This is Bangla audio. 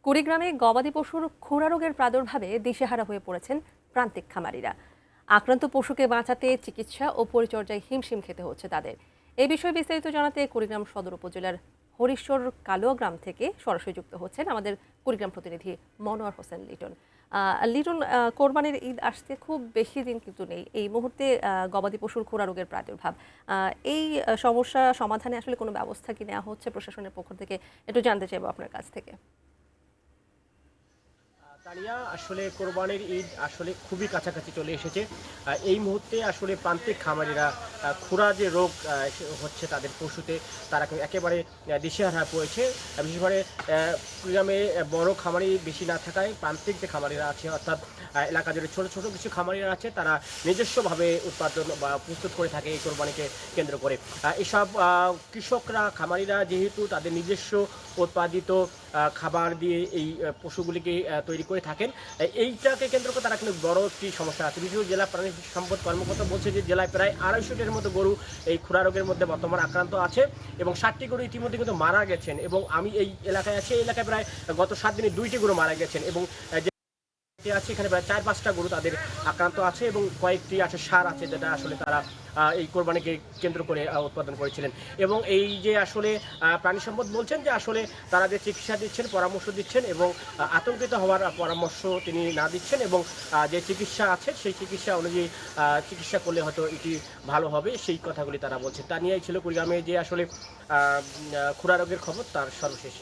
কুড়িগ্রামে গবাদি পশুর খুরা রোগের প্রাদুর্ভাবে দিশেহারা হয়ে পড়েছেন প্রান্তিক খামারিরা। আক্রান্ত পশুকে বাঁচাতে চিকিৎসা ও পরিচর্যায় হিমশিম খেতে হচ্ছে তাদের। এই বিষয়ে বিস্তারিত জানাতে কুড়িগ্রাম সদর উপজেলার হরিশ্বর কালোয়া গ্রাম থেকে সরাসরি যুক্ত হচ্ছেন আমাদের কুড়িগ্রাম প্রতিনিধি মনোয়ার হোসেন লিটন। লিটন, কোরবানির ঈদ আসতে খুব বেশি দিন কিন্তু নেই। এই মুহূর্তে গবাদি পশুর খুরা রোগের প্রাদুর্ভাব, এই সমস্যা সমাধানে আসলে কোনো ব্যবস্থা কি নেওয়া হচ্ছে প্রশাসনের পক্ষ থেকে, একটু জানতে চাইবো আপনার কাছ থেকে। তানিয়া, আসলে কোরবানির ঈদ আসলে খুবই কাছাকাছি চলে এসেছে। এই মুহূর্তে আসলে প্রান্তিক খামারিরা খুরা যে রোগ হচ্ছে তাদের পশুতে, তারা একেবারে দিশেহারা পড়েছে। বিশেষ করে গ্রামে বড় খামারি বেশি না থাকায় প্রান্তিক যে খামারিরা আছে, অর্থাৎ এলাকা জুড়ে ছোট ছোট কিছু খামারিরা আছে, তারা নিজস্বভাবে উৎপাদন বা প্রস্তুত করে থাকে এই কোরবানিকে কেন্দ্র করে। এসব কৃষকরা, খামারিরা যেহেতু তাদের নিজস্ব উৎপাদিত খাবার দিয়ে এই পশুগুলিকে তৈরি করে থাকেন, এইটাকে কেন্দ্র করে তারা কিন্তু বড় একটি সমস্যা আছে। বিশেষ জেলা প্রাণী সম্পদ কর্মকর্তা বলছে যে জেলায় প্রায় 250-টির মতো গরু এই খুরা রোগের মধ্যে বর্তমান আক্রান্ত আছে এবং 60টি গরু ইতিমধ্যে কিন্তু মারা গেছেন। এবং আমি এই এলাকায় আছি, এই এলাকায় প্রায় গত 7 দিনে 2টি গরু মারা গেছেন এবং আছে এখানে প্রায় 4-5টা গরু তাদের আক্রান্ত আছে এবং কয়েকটি আছে সার আছে, যেটা আসলে তারা এই কোরবানিকে কেন্দ্র করে উৎপাদন করেছিলেন। এবং এই যে আসলে প্রাণী সম্পদ বলছেন যে আসলে তারা যে চিকিৎসা দিচ্ছেন, পরামর্শ দিচ্ছেন এবং আতঙ্কিত হওয়ার পরামর্শ তিনি না দিচ্ছেন এবং যে চিকিৎসা আছে সেই চিকিৎসা অনুযায়ী চিকিৎসা করলে হয়তো এটি ভালো হবে, সেই কথাগুলি তারা বলছেন। তা নিয়েই ছিল কুড়িগ্রামে যে আসলে খুরা রোগের খবর, তার সর্বশেষ।